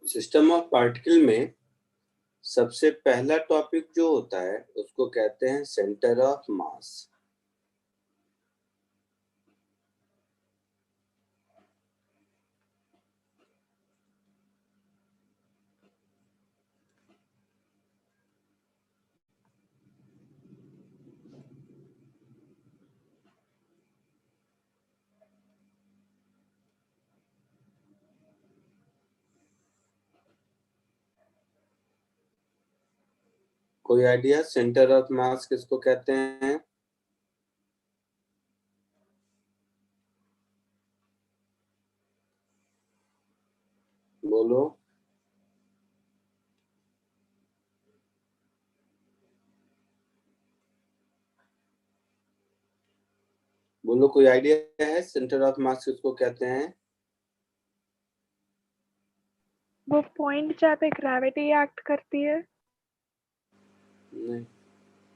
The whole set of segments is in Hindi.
सिस्टम ऑफ पार्टिकल में सबसे पहला टॉपिक जो होता है उसको कहते हैं सेंटर ऑफ मास। कोई आइडिया सेंटर ऑफ मास किसको कहते हैं? बोलो। बोलो, कोई आइडिया है सेंटर ऑफ मास किसको कहते हैं? वो पॉइंट जहाँ पे ग्रेविटी एक्ट करती है। नहीं,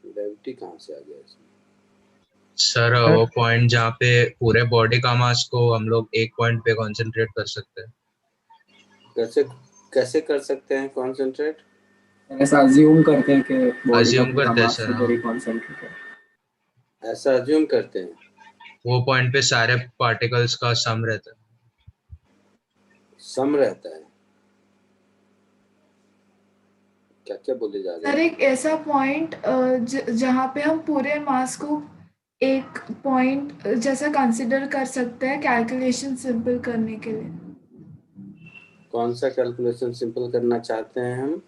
ग्रेविटी कहाँ से आ गया इसमें? सर वो पॉइंट जहाँ पे पूरे बॉडी का मास को हम लोग एक पॉइंट पे कंसंट्रेट कर सकते हैं। कैसे कर सकते हैं कंसंट्रेट? ऐसा अज्यूम करते हैं कि बॉडी का Assume पूरा करते हैं मास सर, उधर ही हाँ। कॉन्सेंट्रेट है। ऐसा अज्यूम करते हैं। वो पॉइंट पे सारे पार्टिकल्स का सम रहता है। सम रहता है? क्या क्या बोले जा रहे सर हैं? एक ऐसा पॉइंट जहाँ पे हम पूरे मास को एक पॉइंट जैसा कंसिडर कर सकते हैं कैलकुलेशन सिंपल करने के लिए। कौन सा कैलकुलेशन सिंपल करना चाहते हैं हम?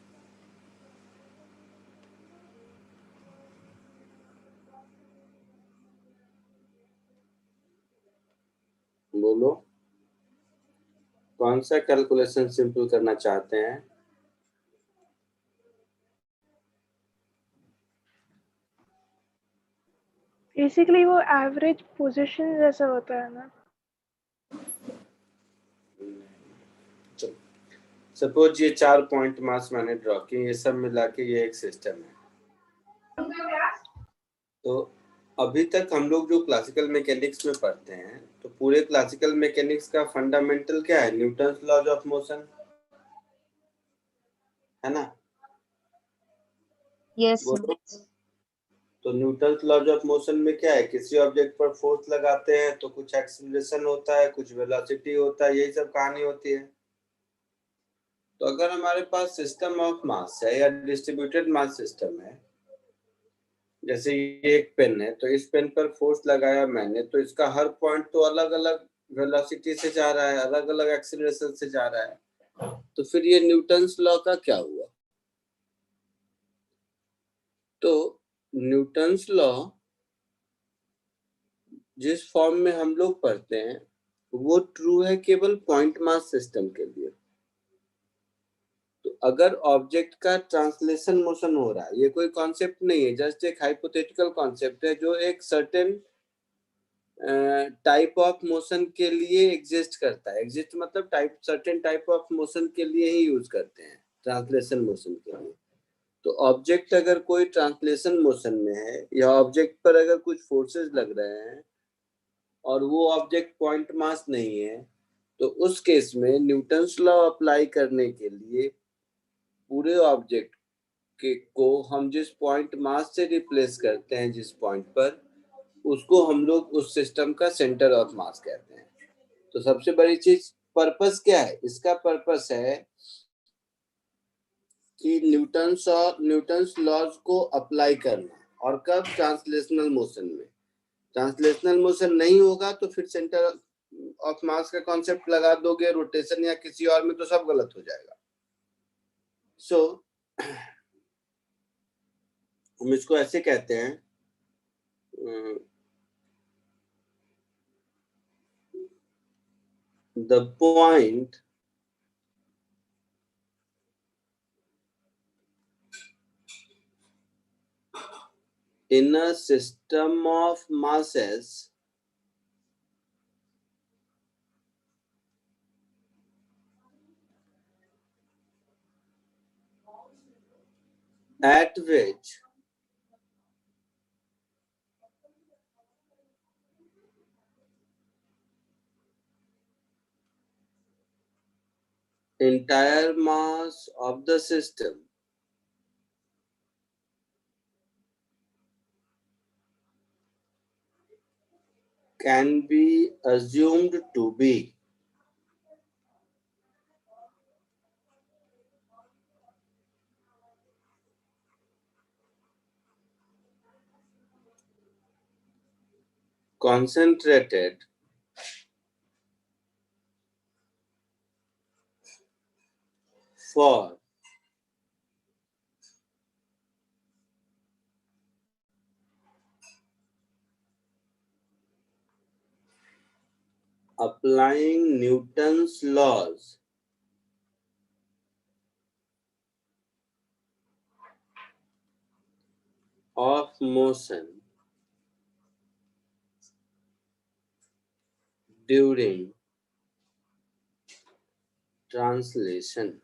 बोलो, कौन सा कैलकुलेशन सिंपल करना चाहते हैं? बेसिकली वो एवरेज पोजीशन जैसा होता है ना। सपोज ये 4 पॉइंट मास मैंने ड्रॉ किए, ये सब मिला के ये एक सिस्टम है। तो अभी तक हम लोग जो क्लासिकल मैकेनिक्स में पढ़ते हैं, तो पूरे क्लासिकल मैकेनिक्स का फंडामेंटल क्या है? न्यूटन्स लॉज ऑफ मोशन, है ना? यस। तो न्यूटन्स लॉज ऑफ मोशन में क्या है? किसी ऑब्जेक्ट पर फोर्स लगाते हैं तो कुछ एक्सीलरेशन होता है, कुछ वेलोसिटी होता है, यही सब कहानी होती है। तो अगर हमारे पास सिस्टम ऑफ मास है या डिस्ट्रीब्यूटेड मास सिस्टम है, जैसे ये एक पेन है, तो इस पेन पर फोर्स लगाया मैंने, तो इसका हर पॉइंट तो अलग अलग वेलोसिटी से जा रहा है, अलग अलग एक्सीलरेशन से जा रहा है। तो फिर ये न्यूटन्स लॉ का क्या हुआ? तो न्यूटन्स लॉ जिस फॉर्म में हम लोग पढ़ते हैं वो ट्रू है केवल पॉइंट मास सिस्टम के लिए। तो अगर ऑब्जेक्ट का ट्रांसलेशन मोशन हो रहा है, ये कोई कॉन्सेप्ट नहीं है, जस्ट एक हाइपोथेटिकल कॉन्सेप्ट है जो एक सर्टेन टाइप ऑफ मोशन के लिए एग्जिस्ट करता है। एग्जिस्ट मतलब सर्टेन टाइप ऑफ मोशन के लिए ही यूज करते हैं, ट्रांसलेशन मोशन के लिए। तो ऑब्जेक्ट अगर कोई ट्रांसलेशन मोशन में है या ऑब्जेक्ट पर अगर कुछ फोर्सेस लग रहे हैं और वो ऑब्जेक्ट पॉइंट मास नहीं है, तो उस केस में न्यूटन्स लॉ अप्लाई करने के लिए पूरे ऑब्जेक्ट के को हम जिस पॉइंट मास से रिप्लेस करते हैं जिस पॉइंट पर, उसको हम लोग उस सिस्टम का सेंटर ऑफ मास कहते हैं। तो सबसे बड़ी चीज पर्पस क्या है इसका? पर्पस है कि न्यूटन्स लॉज को अप्लाई करना। और कब? ट्रांसलेशनल मोशन में। ट्रांसलेशनल मोशन नहीं होगा तो फिर सेंटर ऑफ मास का कॉन्सेप्ट लगा दोगे रोटेशन या किसी और में, तो सब गलत हो जाएगा। सो हम इसको ऐसे कहते हैं, the point in a system of masses at which entire mass of the system can be assumed to be concentrated for applying Newton's laws of motion during translation.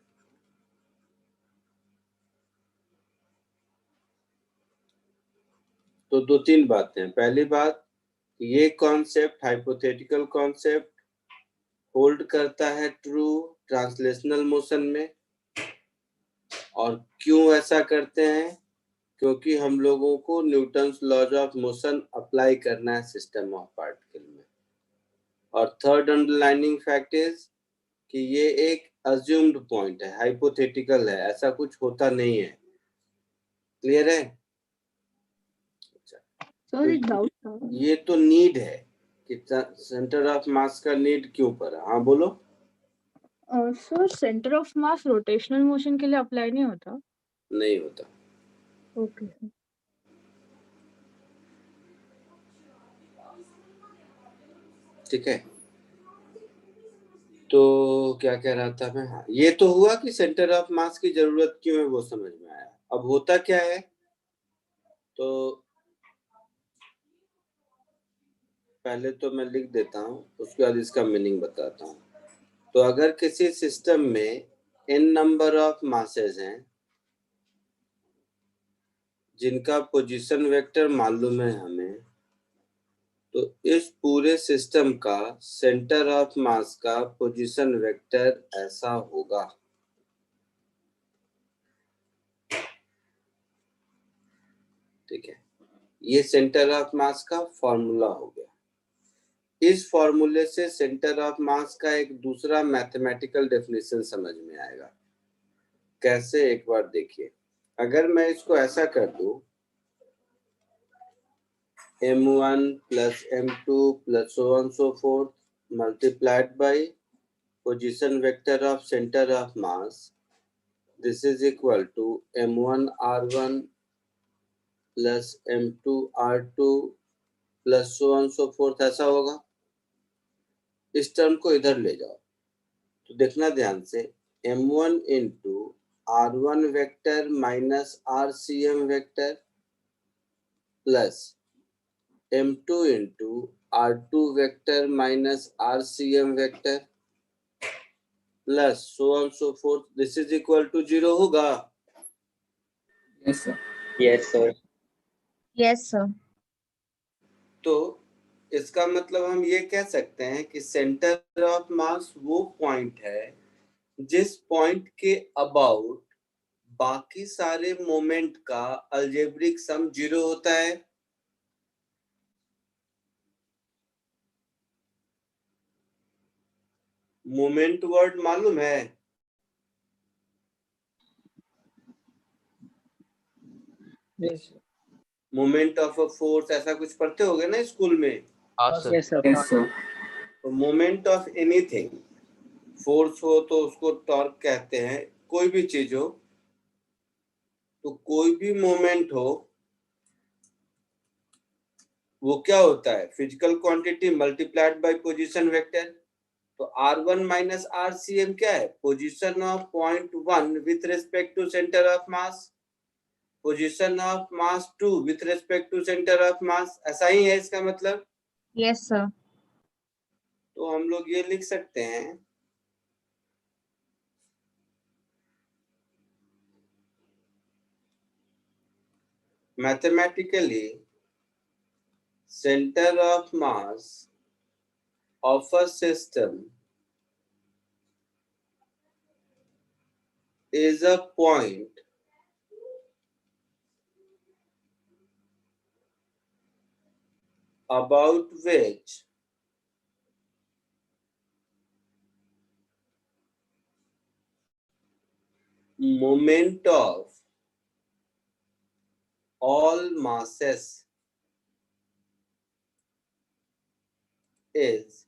तो दो तीन बातें हैं। पहली बात, ये कॉन्सेप्ट हाइपोथेटिकल कॉन्सेप्ट होल्ड करता है ट्रू ट्रांसलेशनल मोशन में। और क्यों ऐसा करते हैं? क्योंकि हम लोगों को Newton's laws of motion apply करना है सिस्टम ऑफ पार्टिकल में। और थर्ड अंडरलाइनिंग फैक्ट इज कि ये एक अज्यूम्ड पॉइंट है, हाइपोथेटिकल है, ऐसा कुछ होता नहीं है। क्लियर है? सर एक डाउट था। ये तो नीड है कि सेंटर ऑफ मास का नीड क्यों पड़ा। हाँ बोलो। Sir centre of mass rotational motion के लिए अप्लाई नहीं होता? नहीं होता। Okay sir. ठीक है, तो क्या कह रहा था मैं? हाँ, ये तो हुआ कि सेंटर ऑफ मास की जरूरत क्यों है वो समझ में आया। अब होता क्या है, तो पहले तो मैं लिख देता हूँ, उसके बाद इसका मीनिंग बताता हूँ। तो अगर किसी सिस्टम में n नंबर ऑफ मासेस हैं जिनका पोजीशन वेक्टर मालूम है हमें, तो इस पूरे सिस्टम का सेंटर ऑफ मास का पोजीशन वेक्टर ऐसा होगा। ठीक है, ये सेंटर ऑफ मास का फॉर्मूला हो गया। इस फॉर्मूले से सेंटर ऑफ मास का एक दूसरा मैथमेटिकल डेफिनेशन समझ में आएगा। कैसे, एक बार देखिए। अगर मैं इसको ऐसा कर दूं, m1 plus m2 plus so on so forth multiplied by position vector of center of mass, this is equal to m1 r1 plus m2 r2 plus so on so forth, ऐसा होगा। इस टर्म को इधर ले जाओ तो देखना ध्यान से, m1 into r1 vector minus rcm vector plus m2 into r2 vector minus rcm vector plus so on so forth, this is equal to 0 होगा। Yes sir. Yes sir. Yes sir. तो इसका मतलब हम ये कह सकते हैं कि सेंटर ऑफ मास वो पॉइंट है जिस पॉइंट के अबाउट बाकी सारे मोमेंट का अलजेब्रिक सम 0 होता है। मोमेंट वर्ड मालूम है? मोमेंट ऑफ अ फोर्स, ऐसा कुछ पढ़ते होगे ना स्कूल में। Yes sir. तो मोमेंट ऑफ एनीथिंग, फोर्स हो तो उसको टॉर्क कहते हैं, कोई भी चीज हो, तो कोई भी मोमेंट हो वो क्या होता है, physical quantity multiplied by position vector. तो r1 माइनस rcm क्या है, position of point 1 with respect to centre of mass, position of mass 2 with respect to centre of mass, ऐसा ही है इसका मतलब। Yes sir. तो हम लोग ये लिख सकते हैं, mathematically center of mass of a system is a point about which moment of all masses is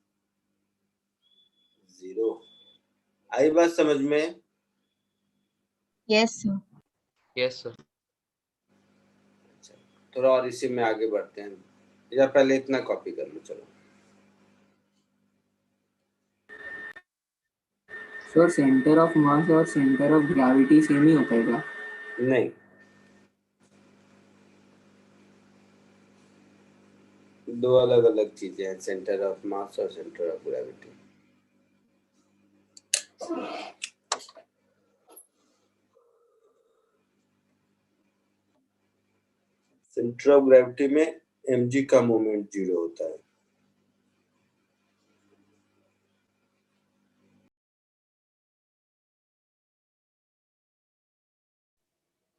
0. आई बात समझ में? Yes, sir. Yes sir. थोड़ा और इसी में आगे बढ़ते हैं, या पहले इतना कॉपी कर लो। चलो सर सेंटर ऑफ मास और सेंटर ऑफ ग्रेविटी सेम ही होता है क्या? नहीं, दो अलग अलग चीजें हैं, सेंटर ऑफ मास और centre of gravity. Centre of gravity में mg का मोमेंट 0 होता है।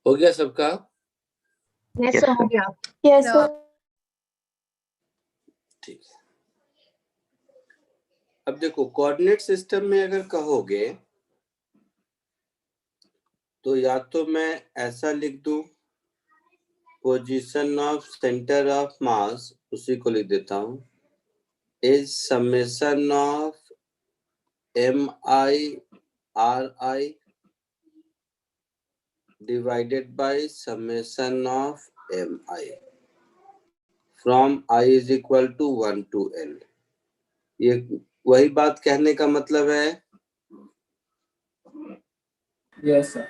हो गया सबका? Yes, sir. हो गया। Yes, Yeah. sir. ठीक है। अब देखो कोऑर्डिनेट सिस्टम में अगर कहोगे तो या तो मैं ऐसा लिख दूं, पोजीशन ऑफ सेंटर ऑफ मास, उसी को लिख देता हूं, is summation of MI/RI divided by summation of MI from I is equal to 1 to L। ये वही बात कहने का मतलब है। Yes sir.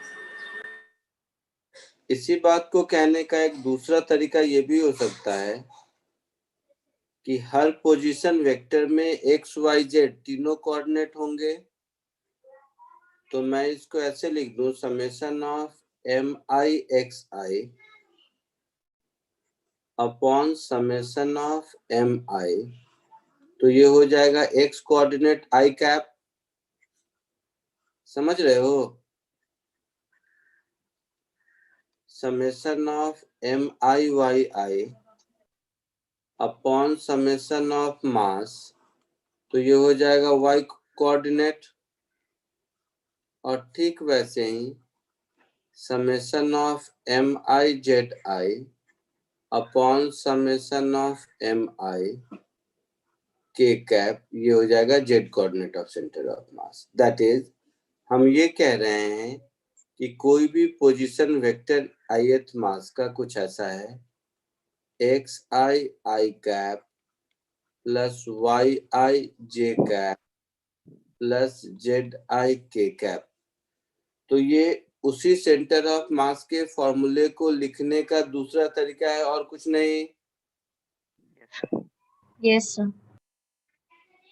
इसी बात को कहने का एक दूसरा तरीका ये भी हो सकता है कि हर पोजीशन वेक्टर में x y z तीनों कोऑर्डिनेट होंगे, तो मैं इसको ऐसे लिख दूं, summation of MI/XI upon summation of MI, तो ये हो जाएगा x कोऑर्डिनेट i कैप, समझ रहे हो? Summation of MI/YI upon summation of mass, तो ये हो जाएगा y कोऑर्डिनेट, और ठीक वैसे ही summation of MI/ZI upon summation of MI के कैप, ये हो जाएगा z coordinate of centre of mass. That is हम ये कह रहे हैं कि कोई भी पोजीशन वेक्टर ith मास का कुछ ऐसा है, xi cap plus yi j cap plus zi k cap, तो ये उसी सेंटर ऑफ मास के फॉर्मूले को लिखने का दूसरा तरीका है और कुछ नहीं। Yes, sir.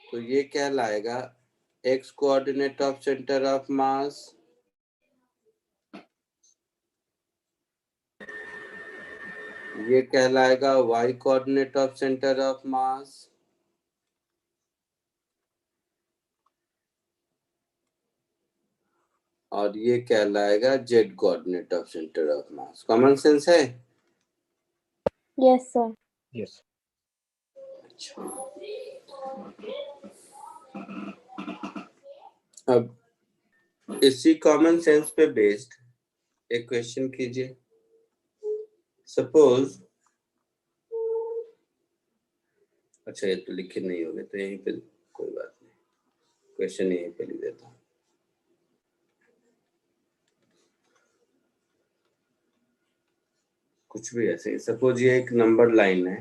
तो ये कहलाएगा x coordinate of centre of मास ये कहलाएगा y coordinate of centre of मास और ये कहलाएगा z coordinate of centre of mass. Common sense है? Yes, sir. यस। अब इसी कॉमन सेंस पे बेस्ड एक क्वेश्चन कीजिए। सपोज, अच्छा ये तो लिखे नहीं होंगे तो यहीं पे कोई बात नहीं, क्वेश्चन यहीं पे लिख देता हूँ। कुछ भी ऐसे, सपोज ये एक नंबर लाइन है,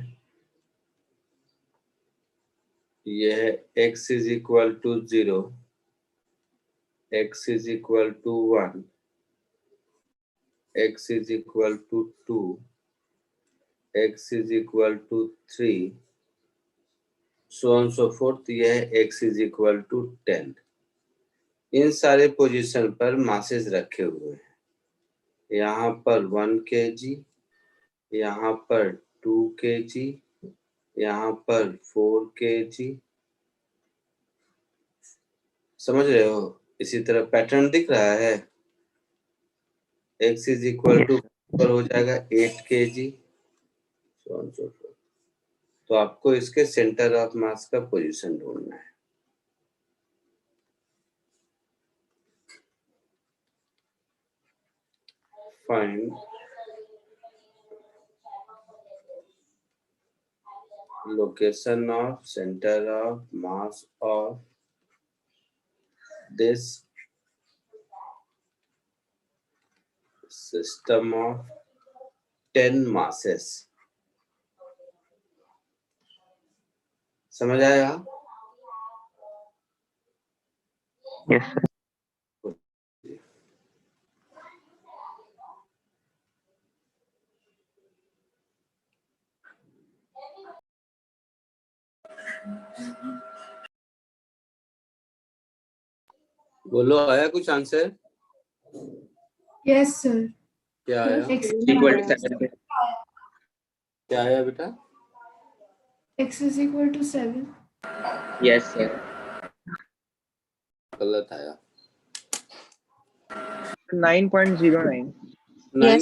ये है x is equal to 0, x is equal to 1, x is equal to 2, x is equal to 3, so on so forth. ये है x इज इक्वल टू 10। इन सारे पोजीशन पर मासेस रखे हुए हैं, यहाँ पर 1 kg, यहाँ पर 2 kg, यहाँ पर 4 kg, समझ रहे हो? इसी तरह पैटर्न दिख रहा है। x इज इक्वल टू पर हो जाएगा 8 kg, so on so forth। तो आपको इसके सेंटर ऑफ मास का पोजीशन ढूंढना है। Find location of center of mass of this system of 10 masses। समझ आया? Yes, sir. बोलो, आया कुछ आंसर? Yes sir. क्या आया? x Equal to 7. क्या आया बेटा? x is equal to 7। Yes, sir. गलत आया। 9.09. Yes, 9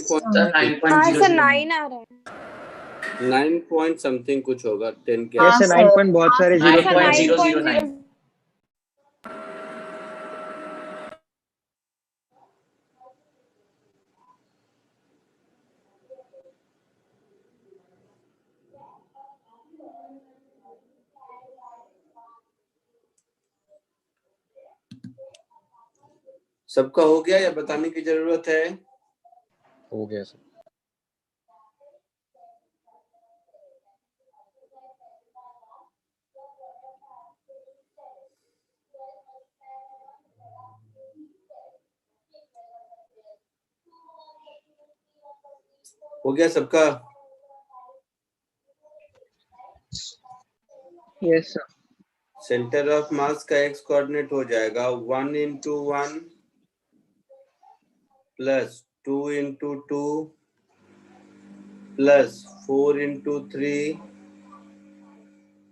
sir. 9 आ रहा है। 9 point something कुछ होगा 10 के। Yes, sir. sir. 9 point बहुत सारे हाँ, जीरो sir, point 9.009. सबका हो गया या बताने की जरूरत है? हो गया सर। हो गया सबका? Yes, sir. सेंटर ऑफ मास का एक्स कोऑर्डिनेट हो जाएगा 1 into 1 plus 2 into 2 plus 4 into 3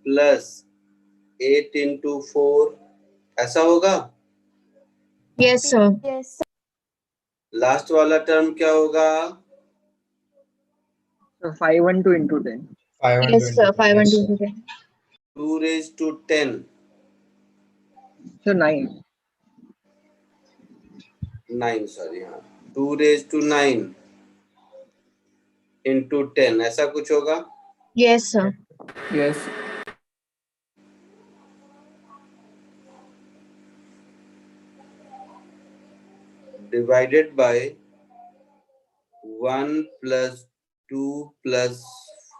plus 8 into 4। ऐसा होगा? Yes, sir. यस लास्ट वाला टर्म क्या होगा? So 512 into 10. 500 Yes, sir. 512 yes, to 10. 2 raised to 10 So 9. 9 sorry, हाँ 2 raised to 9 into 10 ऐसा कुछ होगा? Yes, sir. Yes. Divided by 1 plus 2 plus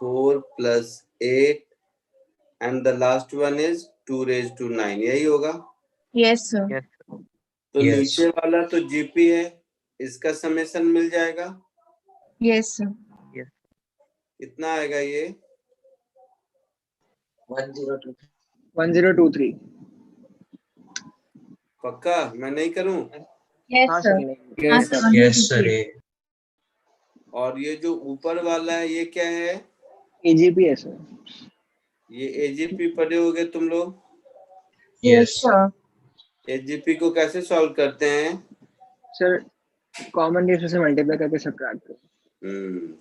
4 plus 8 and the last one is 2 raised to 9, यही होगा? Yes, sir. Yes. तो Yes. नीचे वाला तो जीपी है, इसका समेशन मिल जाएगा। Yes, sir. कितना आएगा ये? 1023. पक्का मैं नहीं करूं? Yes, हाँ sir. सर. हाँ, Yes, sir. sir. yes sir, और ये जो ऊपर वाला है ये क्या है? AGP है sir. ये एजीपी पढ़े होगे तुम लोग। Yes, sir. एजीपी को कैसे सॉल्व करते हैं? Sir, common रेशियो से मल्टीप्लाई करके सब्ट्रैक्ट करो.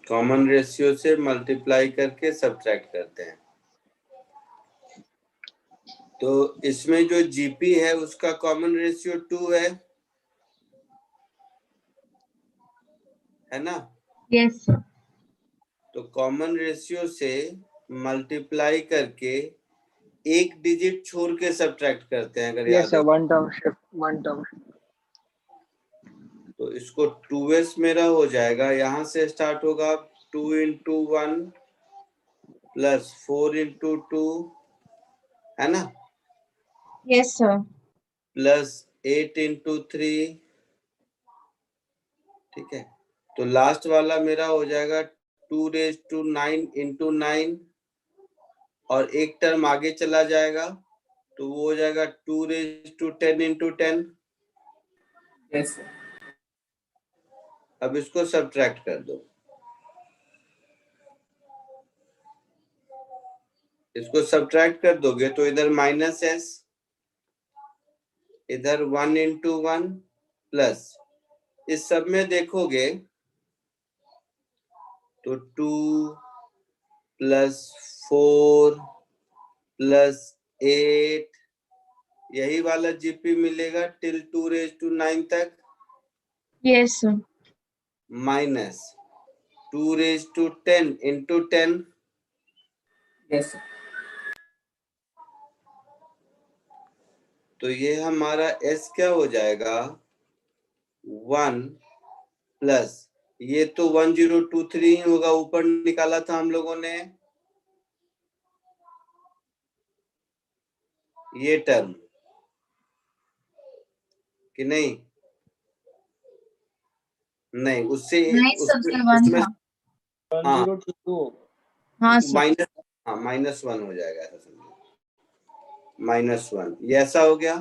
कॉमन रेशियो से मल्टीप्लाई करके सब्ट्रैक्ट करते हैं। तो इसमें जो जीपी है उसका कॉमन रेशियो 2 है ना? Yes, sir. तो कॉमन रेशियो से मल्टीप्लाई करके एक डिजिट छोड़ के सब्ट्रैक्ट करते हैं अगर Yes याद sir. हो। One term shift. तो इसको 2s मेरा हो जाएगा, यहाँ से स्टार्ट होगा 2 into 1 प्लस 4 into 2 है ना, Yes, sir. प्लस 8 into 3, ठीक है। तो लास्ट वाला मेरा हो जाएगा 2 raised to 9 into 9 और एक टर्म आगे चला जाएगा तो वो हो जाएगा 2 raised to 10 into 10। Yes, sir. अब इसको सब्ट्रैक्ट कर दो, इसको सब्ट्रैक्ट कर दोगे तो इधर माइनस एस, इधर 1 into 1 प्लस इस सब में देखोगे तो 2 + 4 + 8 यही वाला जीपी मिलेगा टिल 2⁹ तक, Yes, sir. Minus 2�10 into 10, Yes, sir. तो ये हमारा s क्या हो जाएगा 1 प्लस ये तो 1023 ही होगा, ऊपर निकाला था हम लोगों ने ये टर्म कि नहीं, नहीं उससे नहीं सर, उसमें उसमें 1 उसमें था। हाँ 1022 हाँ सर। माइनस, हाँ -1 हो जाएगा, ऐसा समझो -1, ये ऐसा हो गया,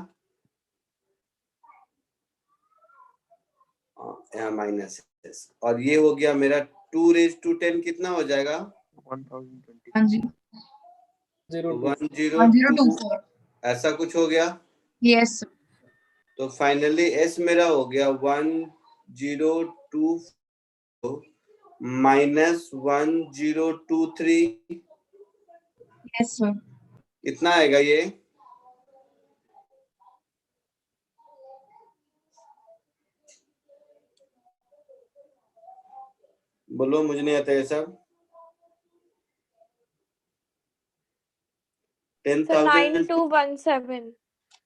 यहाँ माइनस, और ये हो गया मेरा 2⁻10 कितना हो जाएगा 1020 हाँ जी। 1024, 1024। ऐसा कुछ हो गया। Yes sir. तो फाइनली s मेरा हो गया 1024 -1023, यस सर। कितना आएगा ये बोलो, मुझे नहीं आता ये सब। 10,000 9217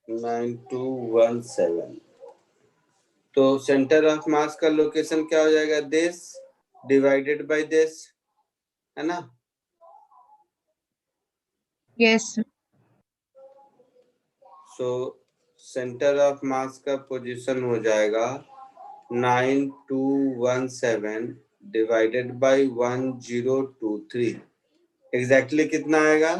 9217। तो सेंटर ऑफ मास का लोकेशन क्या हो जाएगा, दिस डिवाइडेड बाय दिस, है ना। Yes sir. So centre of मास का पोजीशन हो जाएगा 9217 डिवाइडेड बाय 1023, एग्जैक्टली कितना आएगा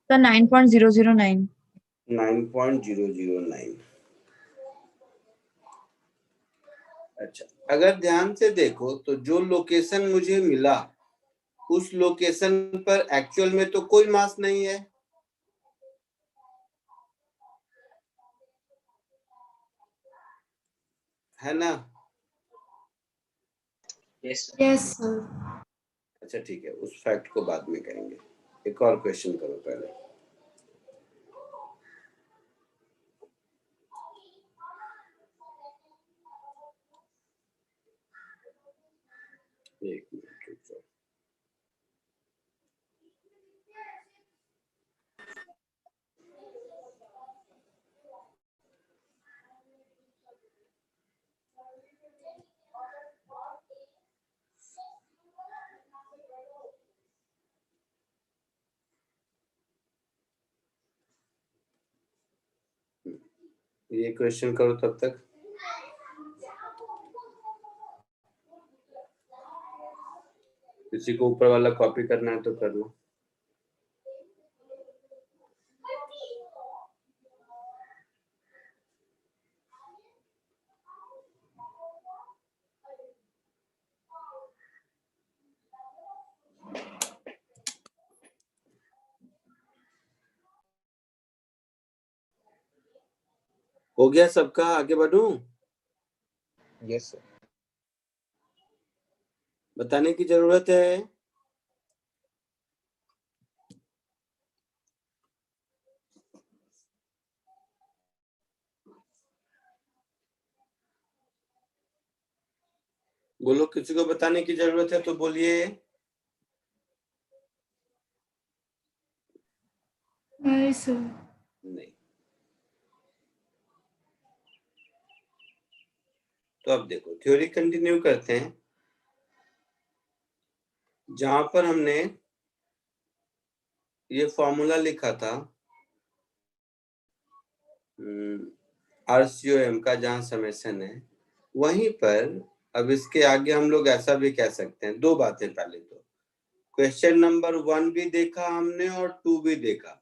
सर 9.009। 9.009। अच्छा, अगर ध्यान से देखो तो जो लोकेशन मुझे मिला उस लोकेशन पर एक्चुअल में तो कोई मास नहीं है ना। Yes sir. अच्छा ठीक है, उस फैक्ट को बाद में करेंगे, एक और क्वेश्चन करो पहले। एक मिनट रुक जाओ। ये क्वेश्चन करो तब तक। किसी को ऊपर वाला कॉपी करना है तो कर लो। हो गया सबका, आगे बढ़ूं? Yes sir. बताने की जरूरत है? बोलो, किसी को बताने की जरूरत है तो बोलिए। नहीं सर। नहीं। तो अब देखो, थ्योरी कंटिन्यू करते हैं, जहां पर हमने ये फॉर्मूला लिखा था RCOM का, जहां समेशन है, वहीं पर अब इसके आगे हम लोग ऐसा भी कह सकते हैं, दो बातें। पहले तो क्वेश्चन नंबर 1 भी देखा हमने और 2 भी देखा,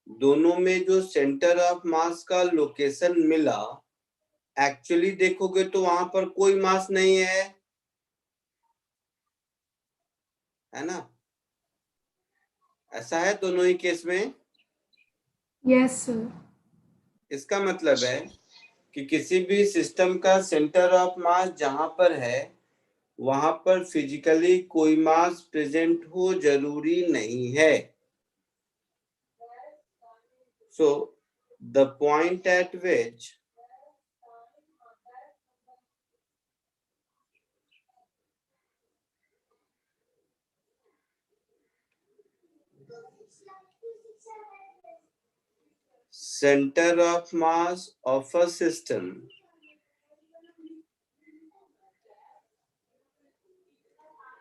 दोनों में जो सेंटर ऑफ मास का लोकेशन मिला, एक्चुअली देखोगे तो वहां पर कोई मास नहीं है ना। ऐसा है दोनों ही केस में? Yes sir. इसका मतलब है कि किसी भी सिस्टम का सेंटर ऑफ मास जहां पर है वहां पर फिजिकली कोई मास प्रेजेंट हो जरूरी नहीं है। So the point eight which center of mass of a system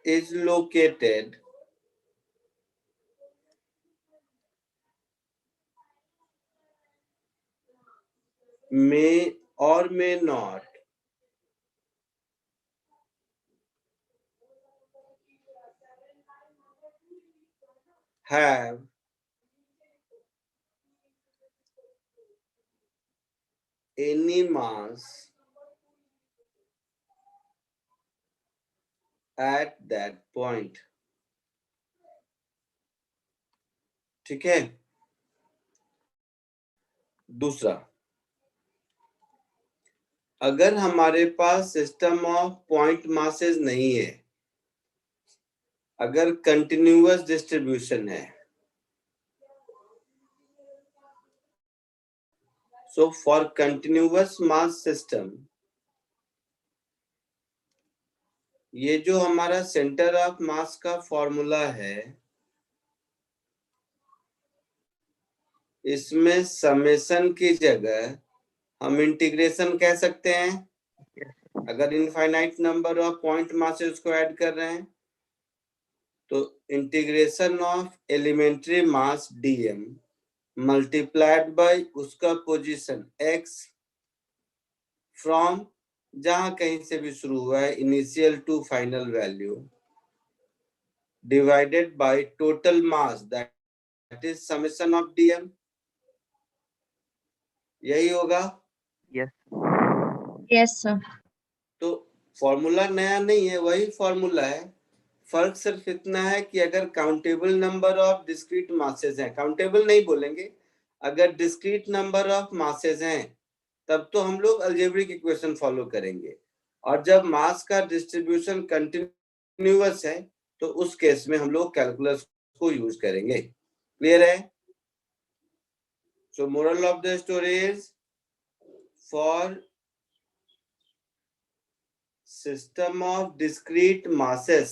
is located may or may not have any mass at that point। ठीक है। दूसरा, अगर हमारे पास सिस्टम ऑफ पॉइंट मासेस नहीं है, अगर कंटिन्यूअस डिस्ट्रीब्यूशन है, so for continuous mass system ये जो हमारा सेंटर ऑफ मास का फॉर्मूला है इसमें समेशन की जगह हम इंटीग्रेशन कह सकते हैं। अगर infinite number of point masses को ऐड कर रहे हैं तो integration of elementary mass dm multiplied by उसका पोजीशन x फ्रॉम जहां कहीं से भी शुरू हुआ है initial to final value divided by total mass that is summation of dm. यही होगा? Yes. Yes, sir. तो फॉर्मूला नया नहीं है, वही फॉर्मूला है। फर्क सिर्फ इतना है कि अगर countable number of discrete masses हैं, काउंटेबल नहीं बोलेंगे, अगर डिस्क्रीट नंबर ऑफ मासेस हैं तब तो हम लोग अलजेब्रिक इक्वेशन फॉलो करेंगे, और जब मास का डिस्ट्रीब्यूशन कंटिन्यूअस है तो उस केस में हम लोग कैलकुलस को यूज करेंगे। क्लियर है? सो moral of the story is for system of discrete masses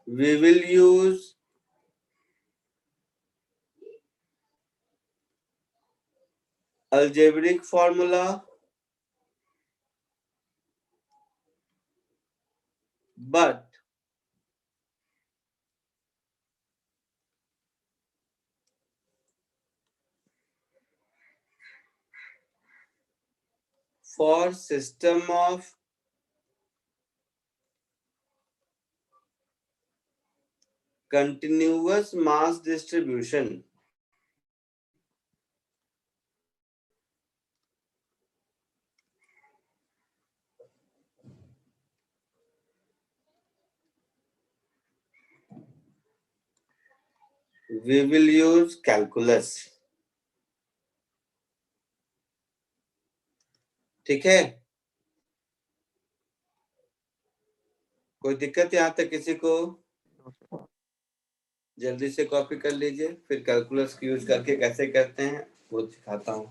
we will use algebraic formula, but for system of continuous mass distribution we will use calculus। ठीक है? कोई दिक्कत यहाँ तक किसी को? जल्दी से कॉपी कर लीजिए, फिर कैलकुलस यूज करके कैसे करते हैं वो सिखाता हूँ।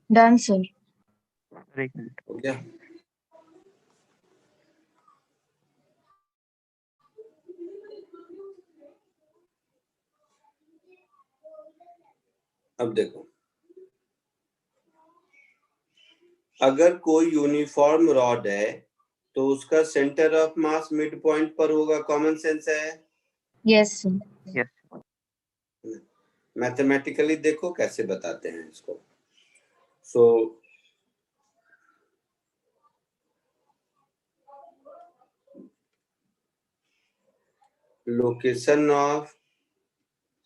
Done, sir. Right. हो गया? अब देखो, अगर कोई यूनिफॉर्म रॉड है तो उसका centre of mass mid point पर होगा, कॉमन सेंस है। Yes, sir. Yes. मैथमेटिकली देखो कैसे बताते हैं इसको। सो location of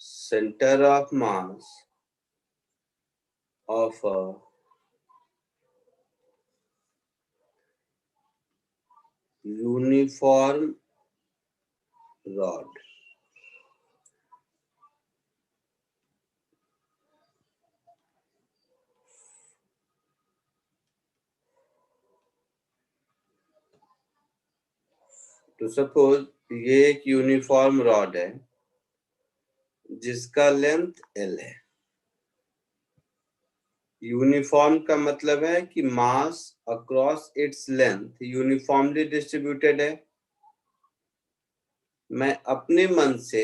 center of mass of a uniform rod. तो सपोज ये एक यूनिफॉर्म रॉड है जिसका लेंथ L है। यूनिफॉर्म का मतलब है कि mass across its length uniformly distributed है। मैं अपने मन से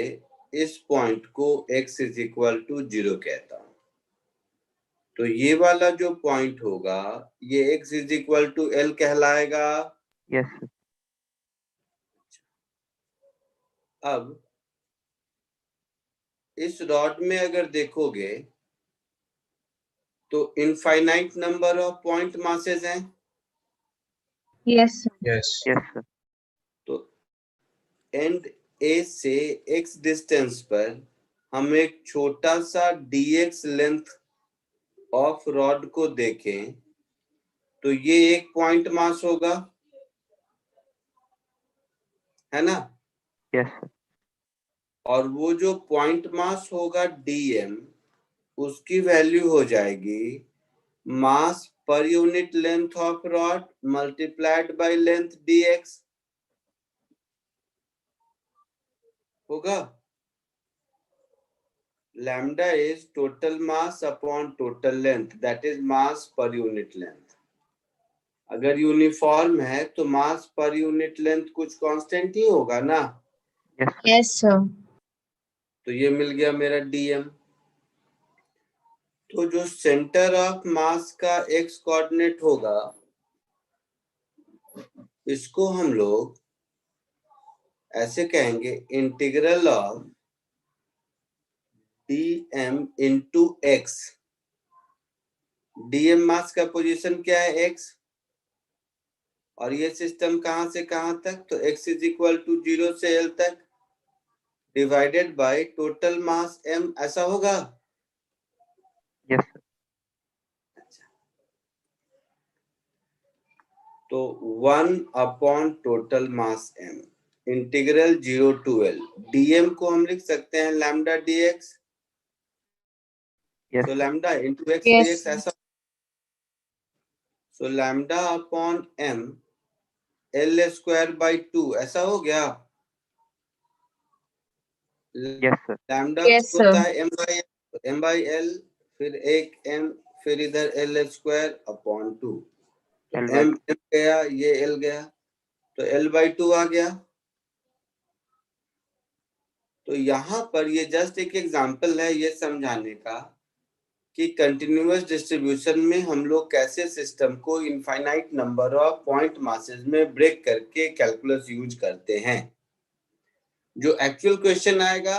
इस पॉइंट को x इज इक्वल टू 0 कहता हूं। तो ये वाला जो पॉइंट होगा ये x is equal to L कहलाएगा। Yes, sir. अब इस रॉड में अगर देखोगे तो infinite number of point masses हैं। Yes, sir. Yes. Yes, sir. तो एंड ए से x डिस्टेंस पर हम एक छोटा सा dx लेंथ ऑफ रॉड को देखें तो ये एक पॉइंट मास होगा, है ना? Yes, sir. और वो जो पॉइंट मास होगा dm उसकी वैल्यू हो जाएगी mass per unit length of rod multiplied by length dx होगा। Lambda is total mass upon total length, that is mass per unit length. अगर यूनिफॉर्म है तो मास पर यूनिट लेंथ कुछ कांस्टेंट ही होगा ना। Yes, sir. Yes, sir. तो ये मिल गया मेरा dm। तो जो सेंटर ऑफ मास का x कोऑर्डिनेट होगा इसको हम लोग ऐसे कहेंगे integral of dm into x। dm मास का पोजीशन क्या है x, और ये सिस्टम कहां से कहां तक, तो x इज इक्वल टू 0 से L तक divided by total mass m, ऐसा होगा। Yes, sir. तो 1 upon total mass m integral 0 to L। dm को हम लिख सकते हैं लैम्डा dx। Yes, तो sir. Lambda into x Yes, dx sir. ऐसा। So lambda upon m L square by 2 ऐसा हो गया। Yes, sir. लैम्डा Yes, होता sir. है m बाई L, फिर एक m, फिर इधर L स्क्वायर अपॉन 2। तो L by m गया, ये L गया, तो L बाई 2 आ गया। तो यहाँ पर ये जस्ट एक एग्जांपल है ये समझाने का कि कंटिन्यूअस डिस्ट्रीब्यूशन में हम लोग कैसे सिस्टम को infinite number of point masses में ब्रेक करके कैलकुलस यूज करते हैं। जो एक्चुअल क्वेश्चन आएगा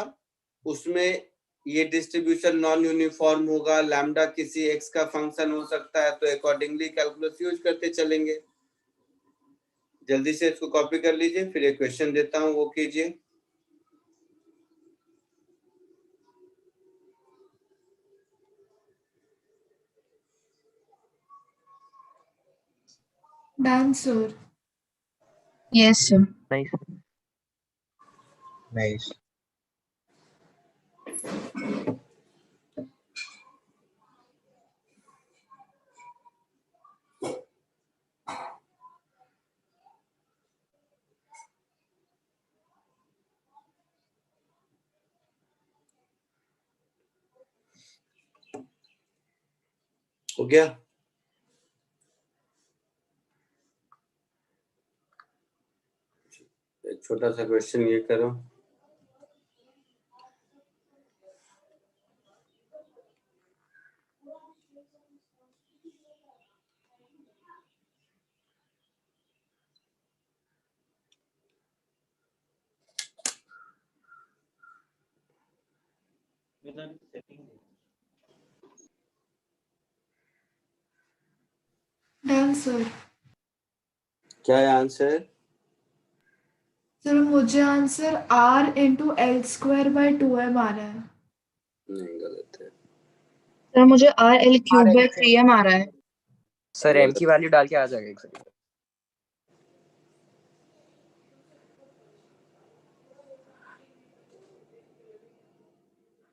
उसमें ये डिस्ट्रीब्यूशन नॉन यूनिफॉर्म होगा, लैम्डा किसी एक्स का फंक्शन हो सकता है, तो अकॉर्डिंगली कैलकुलस यूज करते चलेंगे। जल्दी से इसको कॉपी कर लीजिए, फिर एक क्वेश्चन देता हूं वो कीजिए। Done, sir. Yes, sir. nice. Nice. हो गया? एक छोटा सा क्वेश्चन ये करो। Done, sir. क्या है आंसर? सर मुझे answer r into L square by 2m आ रहा है। नहीं, गलत है। सर मुझे RL³ RL बाय 3m आ रहा है। सर m की वैल्यू डाल के आ जाएगा एक सेकंड।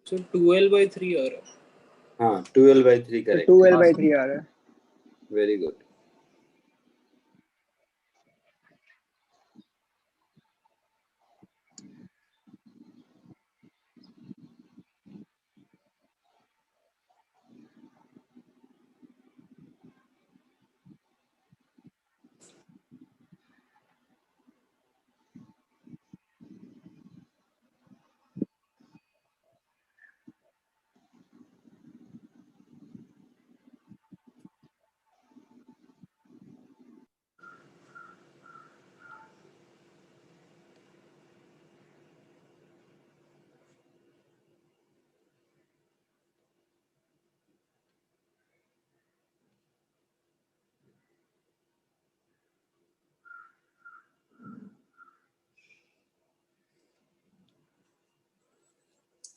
सर 12/3 आ रहा है। हाँ, 12/3 करेक्ट। 12/3 आ रहा है। Very good.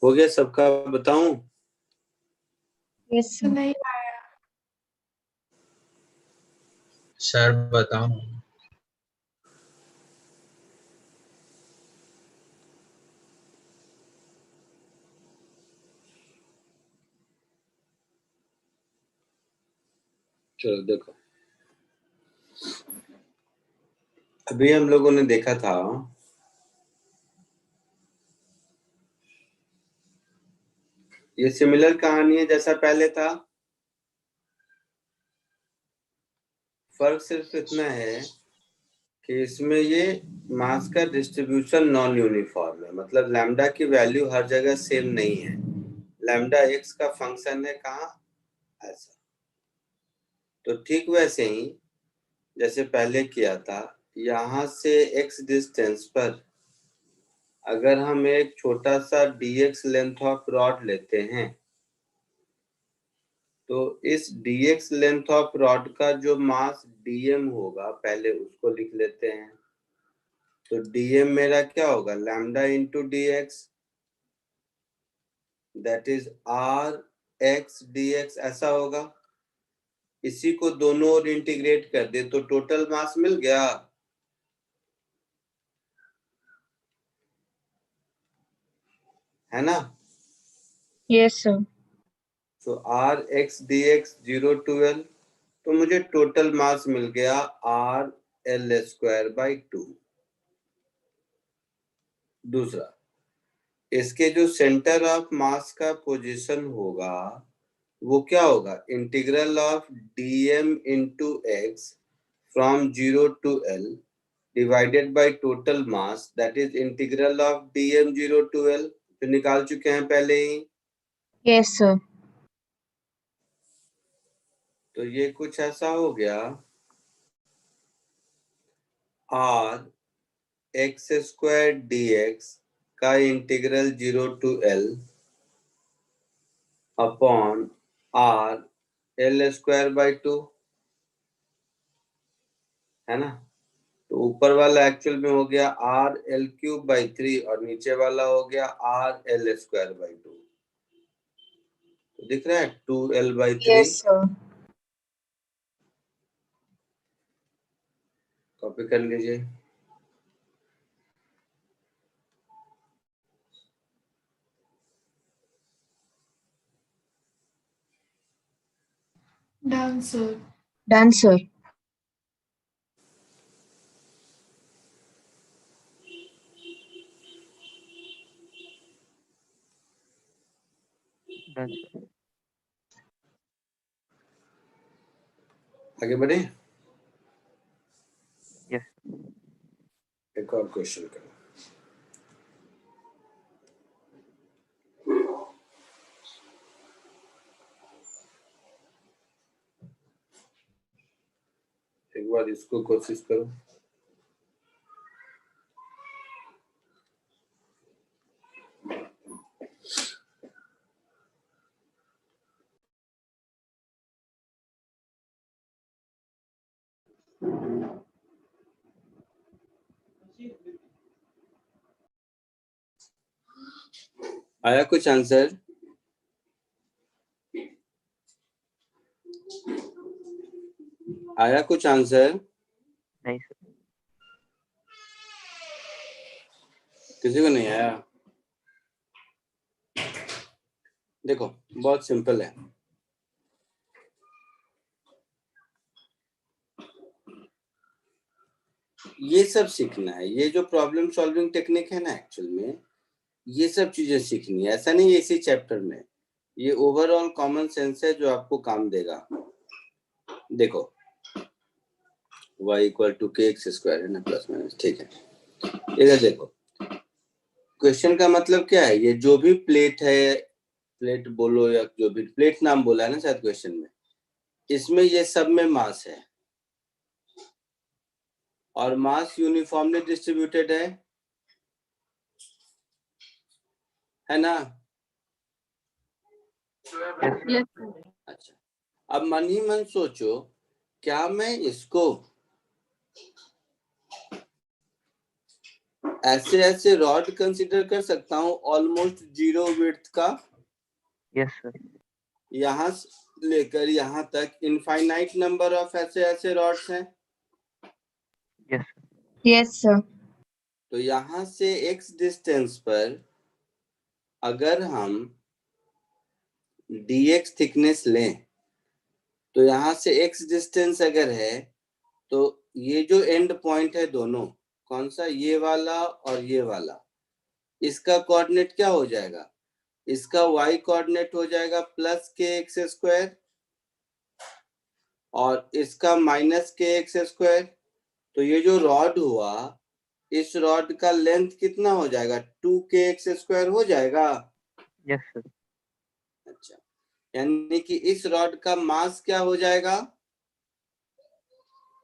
हो गया सबका? बताऊं? Yes sir. नहीं आया। सर बताओ। चलो देखो, अभी हम लोगों ने देखा था ये सिमिलर कहानी है जैसा पहले था। फर्क सिर्फ इतना है कि इसमें ये मास का डिस्ट्रीब्यूशन नॉन यूनिफॉर्म है, मतलब लैम्डा की वैल्यू हर जगह सेम नहीं है। लैम्डा एक्स का फंक्शन है कहाँ, ऐसा। तो ठीक वैसे ही जैसे पहले किया था, यहां से x डिस्टेंस पर अगर हम एक छोटा सा dx लेंथ ऑफ रॉड लेते हैं, तो इस dx लेंथ ऑफ रॉड का जो मास dm होगा, पहले उसको लिख लेते हैं। तो dm मेरा क्या होगा, lambda into dx, that is r x dx, ऐसा होगा। इसी को दोनों ओर इंटीग्रेट कर दे तो टोटल मास मिल गया। है ना? Yes sir. तो r x dx 0 to l, तो मुझे टोटल मास मिल गया r l स्क्वायर बाई 2। दूसरा, इसके जो सेंटर ऑफ मास का पोजीशन होगा वो क्या होगा, integral of dm into x from 0 to l divided by total mass, that is integral of dm 0 to l, जो निकाल चुके हैं पहले ही। Yes sir. तो ये कुछ ऐसा हो गया, r x स्क्वायर dx का integral 0 to l upon r l square by 2, है ना? तो ऊपर वाला एक्चुअल में हो गया r l³ बाई 3 और नीचे वाला हो गया r l स्क्वायर बाई 2। तो दिख रहा है 2l by 3। Yes sir. Copy कर लीजिए। Done sir. Done sir. Done, sir. आगे बढ़े, Yes. एक और क्वेश्चन करो। एक बार इसको कोशिश करो। आया कुछ आंसर? आया कुछ आंसर? नहीं सर। किसी को नहीं आया? देखो बहुत सिंपल है। ये सब सीखना है, ये जो प्रॉब्लम सॉल्विंग टेक्निक है ना, एक्चुअल में ये सब चीजें सीखनी है। ऐसा नहीं है इसी चैप्टर में, ये ओवरऑल कॉमन सेंस है जो आपको काम देगा। देखो y इक्वल टू के एक्स स्क्वायर है ना, प्लस माइनस, ठीक है। इधर देखो, क्वेश्चन का मतलब क्या है, ये जो भी प्लेट है, प्लेट बोलो या जो भी प्लेट नाम बोला है ना शायद क्वेश्चन में, इसमें ये सब में मास है और मास यूनिफॉर्मली डिस्ट्रीब्यूटेड है ना? Yes. अच्छा, अब मन ही मन सोचो, क्या मैं इसको ऐसे रॉड कंसीडर कर सकता हूँ ऑलमोस्ट 0 विड्थ का? Yes sir. यहाँ से लेकर यहाँ तक इनफाइनाइट नंबर ऑफ ऐसे रॉड्स हैं। Yes Yes, sir. तो यहाँ से x डिस्टेंस पर अगर हम dx थिकनेस लें, तो यहाँ से x डिस्टेंस अगर है, तो ये जो एंड पॉइंट है दोनों, कौन सा, ये वाला और ये वाला, इसका कोऑर्डिनेट क्या हो जाएगा? इसका y कोऑर्डिनेट हो जाएगा प्लस के एक्स स्क्वायर और इसका माइनस के एक्स स्क्वायर। तो ये जो रॉड हुआ, इस रॉड का लेंथ कितना हो जाएगा? 2 के स्क्वायर हो जाएगा। Yes sir. अच्छा, यानी कि इस रॉड का मास क्या हो जाएगा?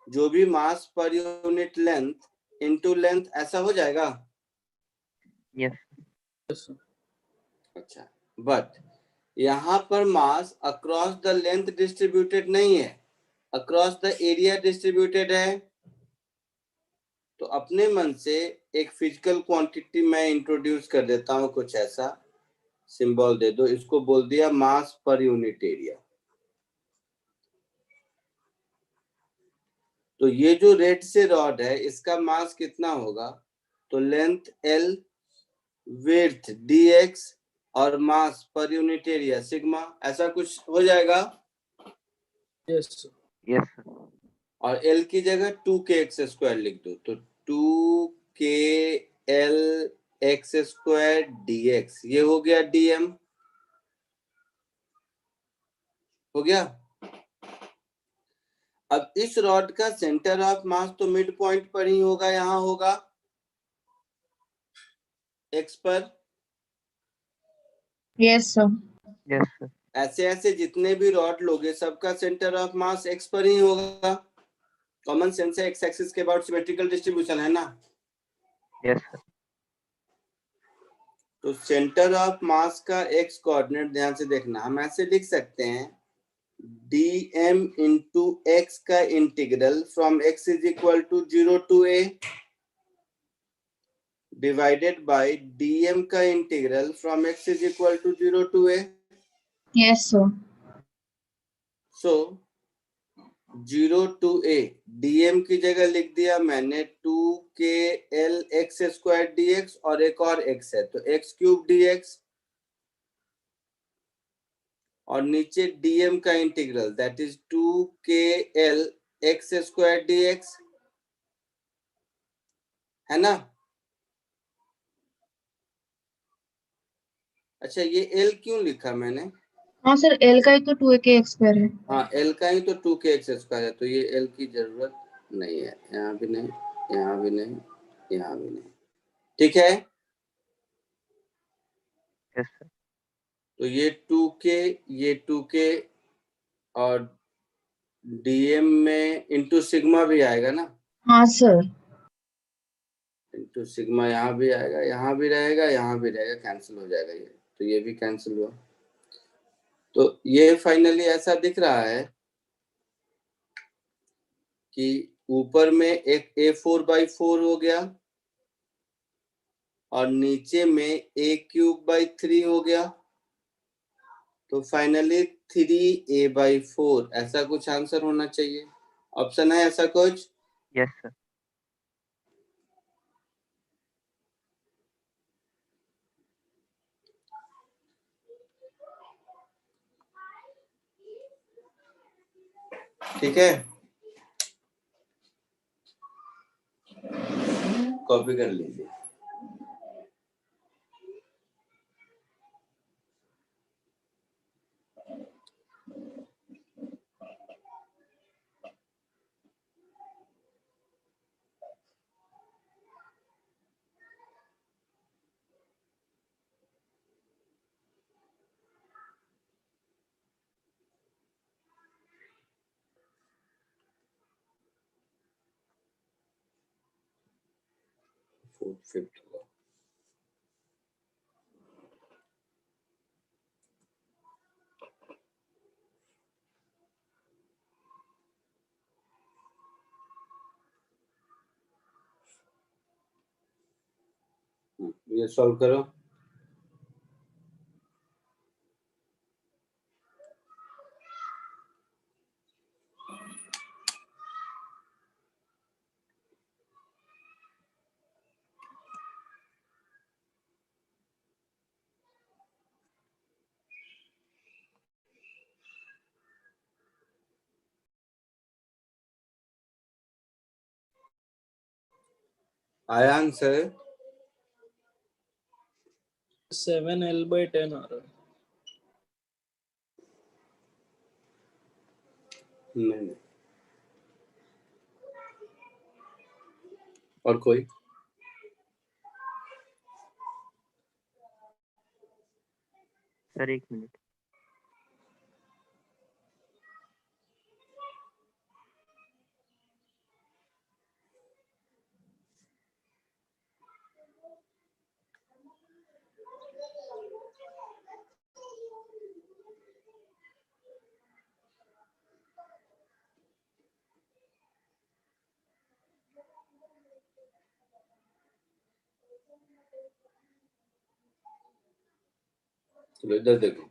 जो भी मास per unit length into length, ऐसा हो जाएगा। यस। अच्छा, बट यहाँ पर मास अक्रॉस द लेंथ डिस्ट्रीब्यूटेड नहीं है, अक्रॉस द एरिया डिस्ट्रीब्यूटेड है। तो अपने मन से एक फिजिकल क्वांटिटी मैं इंट्रोड्यूस कर देता हूँ, कुछ ऐसा सिंबल दे दो, इसको बोल दिया मास पर यूनिट एरिया। तो ये जो रेड से रॉड है, इसका मास कितना होगा? तो लेंथ L, विड्थ dx और मास पर यूनिट एरिया सिग्मा, ऐसा कुछ हो जाएगा। यस यस और L की जगह 2 स्क्वायर लिख दो, तो 2 स्क्वायर dx, ये हो गया dm, हो गया। अब इस रॉड का सेंटर ऑफ मास तो मिड पॉइंट पर ही होगा, यहां होगा x पर। Yes, sir. यस ऐसे जितने भी रॉड लोगे, सबका सेंटर ऑफ मास x पर ही होगा। कॉमन सेंस है, x एक्सिस के अबाउट सिमेट्रिकल डिस्ट्रीब्यूशन है ना। Yes sir. तो सेंटर ऑफ मास का x कोऑर्डिनेट ध्यान से देखना, हम ऐसे लिख सकते हैं dm इंटू x का integral from x is equal to 0 to a divided by dm का integral from x is equal to 0 to a। Yes, sir. So 0 to a, dm की जगह लिख दिया मैंने 2kl x स्क्वायर dx और एक और x है तो x क्यूब dx, और नीचे dm का integral that is 2kl x square dx, है ना। अच्छा, ये l क्यों लिखा मैंने? हाँ सर, एल का ही तो 2a स्क्वायर है। हाँ, l का ही तो 2k स्क्वायर है, तो ये l की जरूरत नहीं है, यहाँ भी नहीं, यहाँ भी नहीं, यहाँ भी नहीं, ठीक है। Yes sir. तो ये 2k, ये 2k और dm में इंटू सिग्मा भी आएगा ना, हाँ सर। इंटू सिग्मा यहाँ भी आएगा, यहाँ भी रहेगा, यहाँ भी रहेगा, कैंसिल हो जाएगा ये, तो ये भी कैंसिल हुआ। तो ये फाइनली ऐसा दिख रहा है कि ऊपर में एक A4/4 हो गया और नीचे में a³/3 हो गया, तो फाइनली 3a/4 ऐसा कुछ आंसर होना चाहिए। ऑप्शन है ऐसा कुछ? Yes, sir. ठीक है, कॉपी कर लीजिए। फिफ्थ हुआ। ये सॉल्व करो। आया आंसर? 7L/10 आ रहा है। नहीं। और कोई? Sir 1 minute. चलो इधर देखो,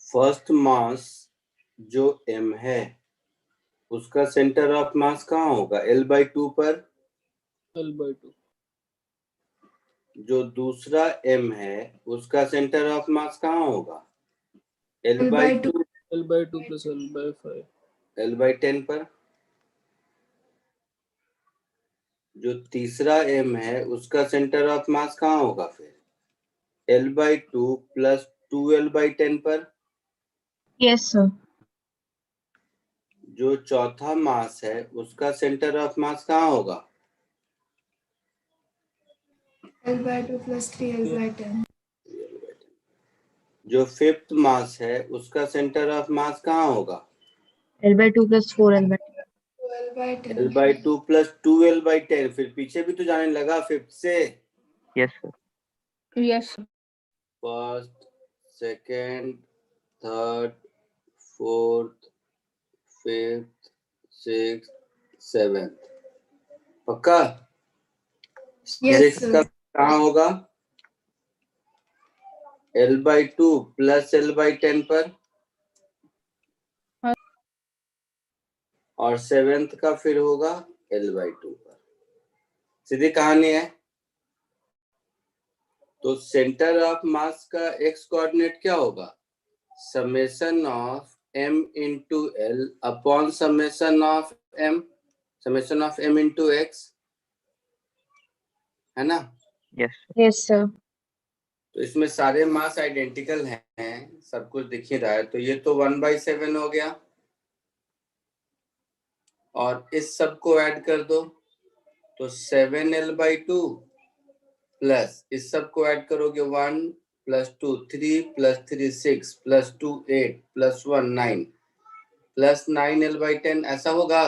फर्स्ट मास जो m है उसका सेंटर ऑफ मास कहाँ होगा? L/2 पर। L/2। जो दूसरा m है उसका सेंटर ऑफ मास कहाँ होगा? L/2 L/2 + L/5। L/10 पर। जो तीसरा m है उसका सेंटर ऑफ मास कहाँ होगा फिर? L/2 + 2L/10 पर। Yes, sir. जो चौथा मास है उसका सेंटर ऑफ मास कहाँ होगा? L/2 + 3L/10। जो फिफ्थ मास है उसका सेंटर ऑफ मास कहाँ होगा? L/2 + 4L/10. 12/10। L/2 + 2L/10। फिर पीछे भी तो जाने लगा फिफ्थ से। Yes, sir. Yes, sir. First, second, third, fourth, fifth, sixth, seventh. पक्का? Yes, sixth sir. का कहाँ होगा? L/2 + L/10 पर। हाँ। और सेवेंथ का फिर होगा L/2 पर। सीधी कहानी है। तो सेंटर ऑफ मास का x कोऑर्डिनेट क्या होगा? Summation of m into L upon summation of m into x, है ना? Yes, sir. Yes, sir. तो इसमें सारे मास आइडेंटिकल हैं, सब कुछ दिख ही रहा है। तो ये तो 1/7 हो गया, और इस सब को ऐड कर दो तो 7L/2 प्लस इस सब को ऐड करोगे 1 + 2 3 + 3 6 + 2 8 + 1 9 + 9L/10 ऐसा होगा।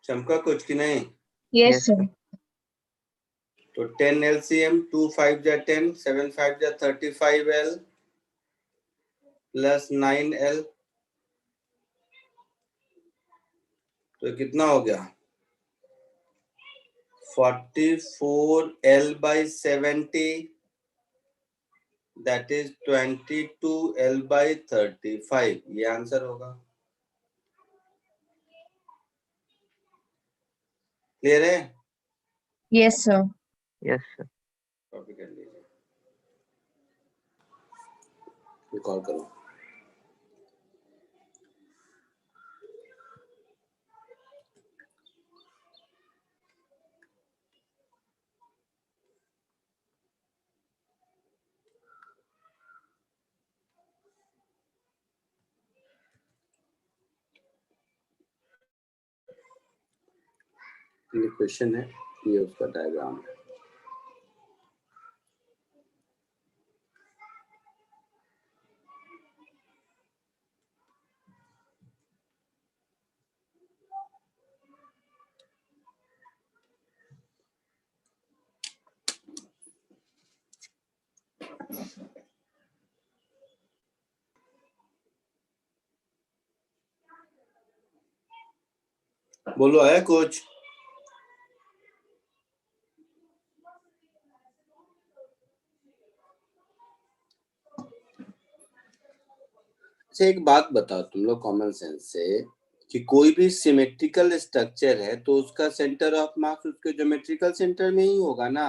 चमका कुछ कि नहीं? Yes, Yes, sir. sir. तो 10 LCM 2 5 जा 10 7 5 जा 35L + 9L तो कितना हो गया 44L/70 दैट इज 22L/35 ये आंसर होगा। क्लियर है? Yes, sir. Yes, sir. Copy कर लीजिए, रिकॉल करो। ये क्वेश्चन है, ये उसका डायग्राम है। बोलो, है कुछ? अच्छा, एक बात बताओ तुम लोग कॉमन सेंस से कि कोई भी सिमेट्रिकल स्ट्रक्चर है तो उसका सेंटर ऑफ मास उसके ज्योमेट्रिकल सेंटर में ही होगा ना?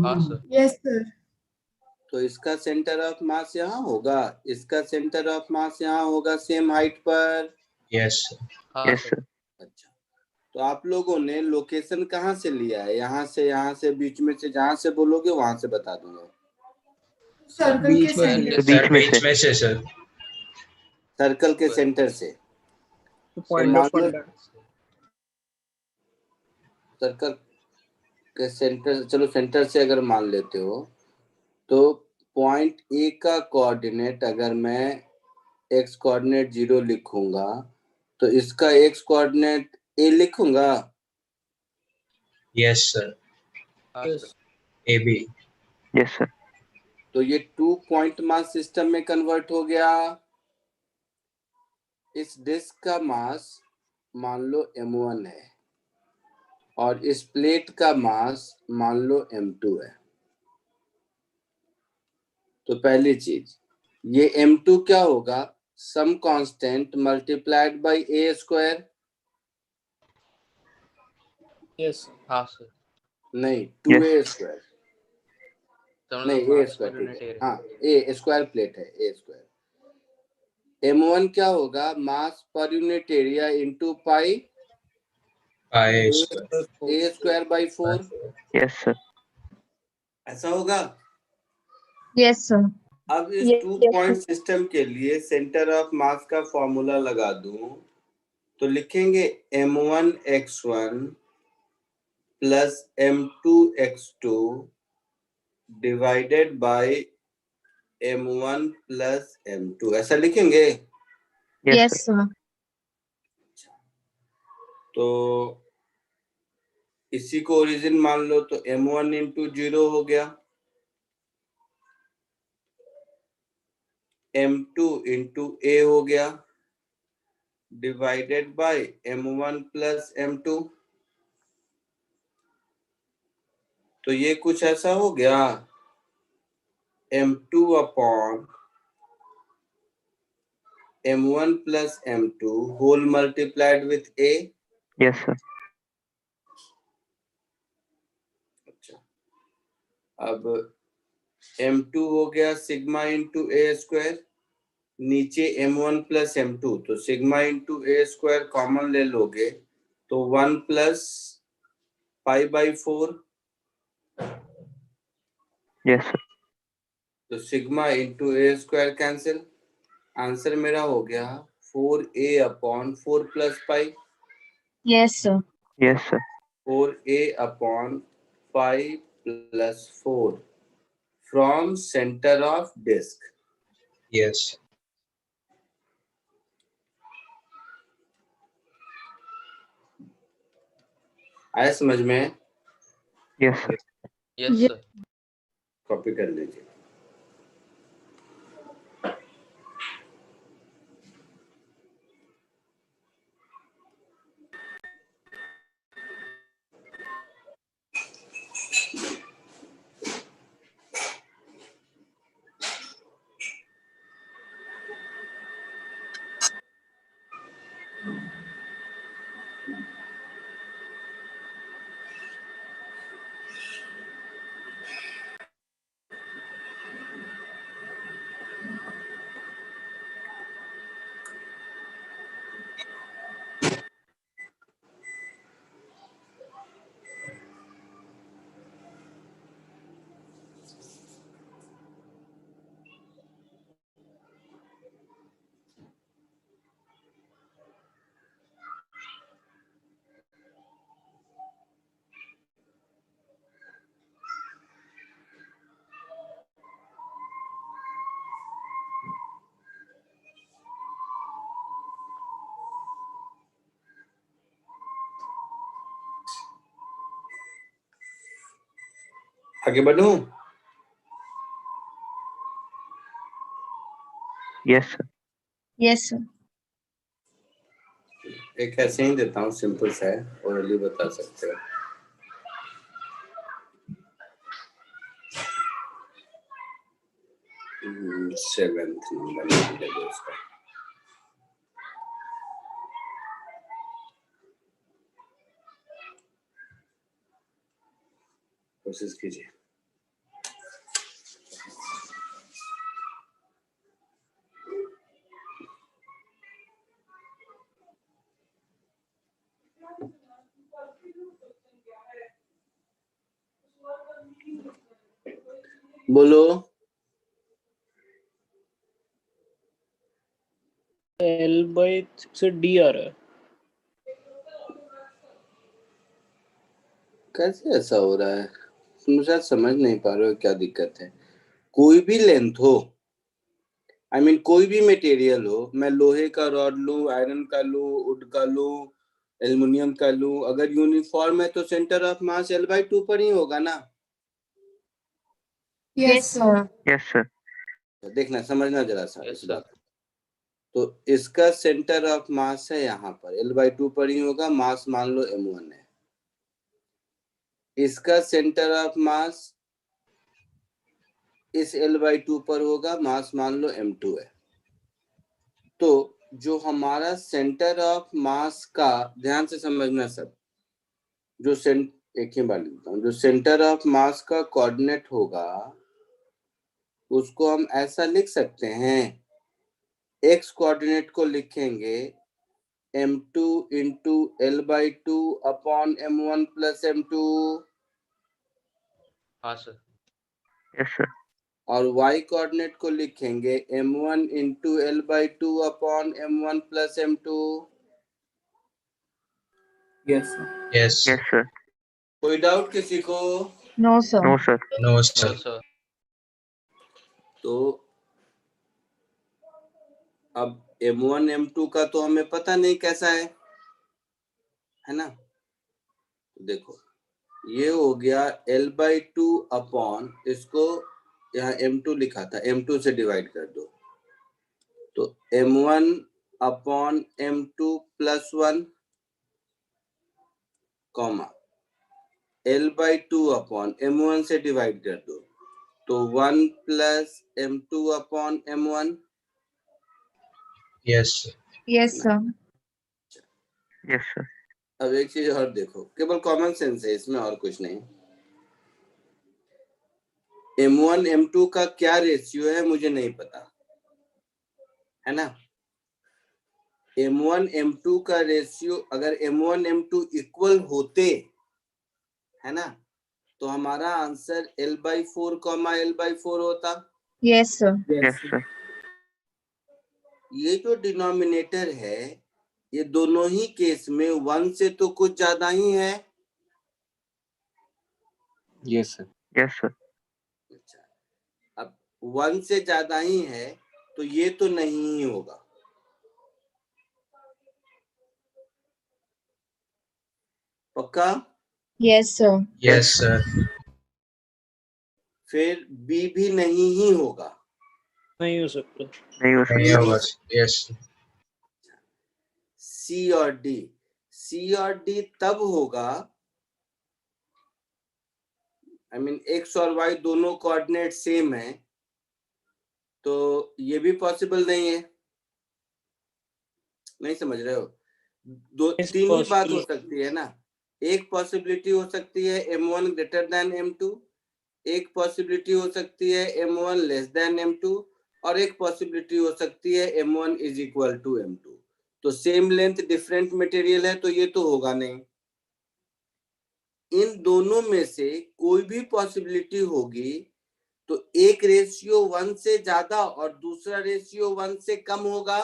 हाँ सर। Yes sir. तो इसका सेंटर ऑफ मास यहाँ होगा, इसका सेंटर ऑफ मास यहाँ होगा सेम हाइट पर। यस हाँ Yes, सर। sir. अच्छा, तो आप लोगों ने लोकेशन कहाँ से लिया है? यहाँ से, बीच में से, जहाँ से बोलोगे वहां से बता दूंगा। सर्कल के बीच में से सेंटर। बीच में बीच से। में से सर। सर्कल के सेंटर से। पॉइंट मान ऑफ लो कॉन्टैक्ट। सर्कल के सेंटर, चलो सेंटर से अगर मान लेते हो तो पॉइंट ए का कोऑर्डिनेट अगर मैं एक्स कोऑर्डिनेट 0 लिखूंगा तो इसका एक्स कोऑर्डिनेट ए लिखूंगा। Yes sir. Yes. A b. Yes, sir. तो ये 2 पॉइंट मास सिस्टम में कन्वर्ट हो गया। इस डिस्क का मास मान लो m1 है और इस प्लेट का मास मान लो m2 है। तो पहली चीज, ये m2 क्या होगा? Some constant multiplied by a square. Yes. हाँ सर। नहीं, Yes. 2a square. नहीं, a स्क्वायर ठीक है। हाँ, a स्क्वायर प्लेट है, a स्क्वायर। m1 क्या होगा? Mass per unit area into pi pi a square by 4। Yes, sir. ऐसा होगा। Yes, sir. अब इस 2 पॉइंट सिस्टम के लिए सेंटर ऑफ मास का फॉर्मूला लगा दूं तो लिखेंगे m1x1 plus m2x2 divided by m1 plus m2, ऐसा लिखेंगे। Yes, Yes, sir. तो इसी को ओरिजिन मान लो तो m1 इंटू 0 हो गया, m2 इंटू a हो गया divided by m1 plus m2। तो ये कुछ ऐसा हो गया m2 upon m1 plus m2 whole multiplied with a। Yes, sir. अच्छा, अब m2 हो गया सिग्मा इंटू a स्क्वायर, नीचे m1 प्लस m2 तो sigma into a square common ले लोगे तो 1 plus pi by 4। Yes, sir. तो sigma into a square cancel, answer मेरा हो गया 4a upon 4 plus pi. Yes, sir. Yes, sir. 4a upon 5 plus 4 from centre of disc. Yes. आया समझ में? Yes, sir. Yes sir. Copy कर लीजिए। आगे बढ़ूं? Yes, sir. Yes, sir. एक ऐसे ही देता हूँ, सिंपल सा है, ओरली बता सकते हो। सेवेंथ नंबर मान ले दो उसका। कोशिश कीजिए। बोलो। L/6 D आ रहा है। कैसे ऐसा हो रहा है? मुझे समझ नहीं पा रहे हो क्या दिक्कत है। कोई भी लेंथ हो, आई मीन कोई भी मटेरियल हो, मैं लोहे का रॉड लूं, आयरन का लूं, वुड का लूं, एल्युमिनियम का लूं, अगर यूनिफॉर्म है तो सेंटर ऑफ मास L/2 पर ही होगा ना। Yes, sir. Yes, sir. देखना, समझना जरा सा Yes, इस sir. बात। तो इसका सेंटर ऑफ मास है यहाँ पर, L/2 पर ही होगा, मास मान लो m1 है। इसका सेंटर ऑफ मास इस L/2 पर होगा, मास मान लो m2 है। तो जो हमारा सेंटर ऑफ मास का, ध्यान से समझना सब, जो एक ही बार लिखता हूँ, जो सेंटर ऑफ मास का कोऑर्डिनेट होगा उसको हम ऐसा लिख सकते हैं, x कोऑर्डिनेट को लिखेंगे m2 into L/2 upon m1 plus m2, हाँ सर। Yes, sir. और y कोऑर्डिनेट को लिखेंगे m1 into L/2 upon m1 plus m2। Yes, sir. Yes. Yes, sir. कोई डाउट किसी को? No, sir. No, sir. No, No, sir. sir. तो अब m1 m2 का तो हमें पता नहीं कैसा है ना। देखो ये हो गया L/2 अपॉन, इसको यहाँ m2 लिखा था, m2 से डिवाइड कर दो, तो m1 upon m2 plus 1 comma L/2 upon m1 से डिवाइड कर दो, तो 1 plus m2 upon m1। Yes, sir. Yes, sir. Yes, sir. अब एक चीज और देखो, केवल कॉमन सेंस है इसमें और कुछ नहीं। m1 m2 का क्या रेशियो है मुझे नहीं पता, है ना। m1 m2 का रेशियो, अगर m1 m2 इक्वल होते, है ना, तो हमारा आंसर L/4 L/4 होता। Yes, sir. Yes, sir. ये जो डिनोमिनेटर है, ये दोनों ही केस में 1 से तो कुछ ज्यादा ही है। Yes, sir. Yes, sir. अच्छा, अब 1 से ज्यादा ही है तो ये तो नहीं ही होगा। पक्का? Yes, sir. Yes, sir. फिर B भी नहीं ही होगा। नहीं हो सकता। नहीं हो नहीं सकता। होगा। Yes. C और D तब होगा, आई मीन x और y दोनों कोऑर्डिनेट सेम है, तो ये भी पॉसिबल नहीं है। नहीं समझ रहे हो? तीन ही बात हो सकती है ना। एक पॉसिबिलिटी हो सकती है m1 ग्रेटर देन m2, एक पॉसिबिलिटी हो सकती है m1 लेस देन m2, और एक पॉसिबिलिटी हो सकती है m1 is equal to m2। तो सेम लेंथ डिफरेंट मटेरियल है तो ये तो होगा नहीं। इन दोनों में से कोई भी पॉसिबिलिटी होगी तो एक रेशियो 1 से ज्यादा और दूसरा रेशियो 1 से कम होगा।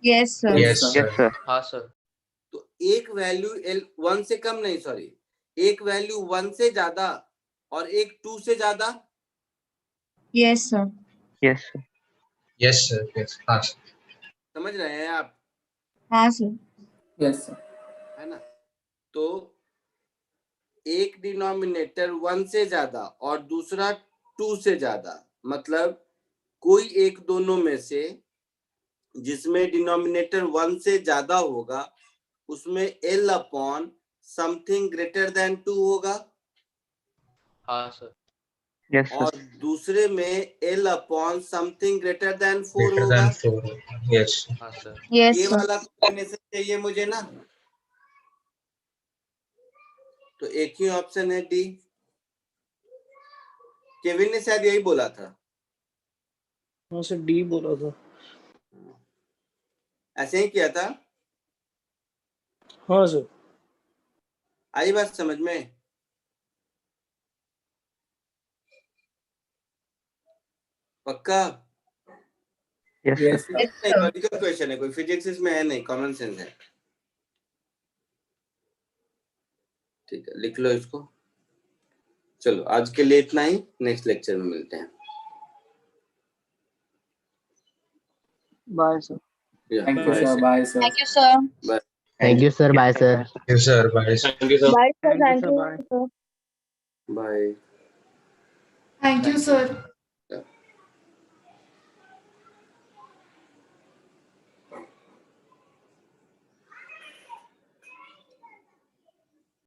Yes, sir. Yes, sir. Yes, sir. हाँ सर। तो एक वैल्यू 1 से कम नहीं, सॉरी, एक वैल्यू 1 से ज्यादा और एक 2 से ज्यादा। Yes, sir. Yes, sir. Yes, sir. Yes. हाँ, sir. समझ रहे हैं आप? हाँ, sir. Yes, sir. है ना। तो एक डिनोमिनेटर 1 से ज्यादा और दूसरा 2 से ज्यादा, मतलब कोई एक दोनों में से जिसमें डिनोमिनेटर 1 से ज्यादा होगा उसमें L upon something greater than 2 होगा, हाँ सर। Yes, sir. और दूसरे में L upon something greater than 4 greater होगा। than 4. Yes. हाँ सर। Yes, ये sir. वाला कॉम्बिनेशन चाहिए मुझे ना, तो एक ही ऑप्शन है डी। केविन ने शायद यही बोला था। हाँ सर, डी बोला था। ऐसे ही किया था। हाँ सर। आई बात समझ में? पक्का? Yes, Yes, sir. sir. Yes, नहीं, sir. लॉजिकल क्वेश्चन है, कोई फिजिक्स इसमें है नहीं, कॉमन सेंस है। ठीक है, लिख लो इसको। चलो आज के लिए इतना ही, नेक्स्ट लेक्चर में मिलते हैं। Bye sir. Thank you, Bye, sir. sir. Bye, sir. Thank you, sir. Bye. Thank you, sir. Bye, sir. Yes, sir. Bye. Bye, sir. Thank you, Thank sir. you, Bye. sir. Bye. Thank you, sir.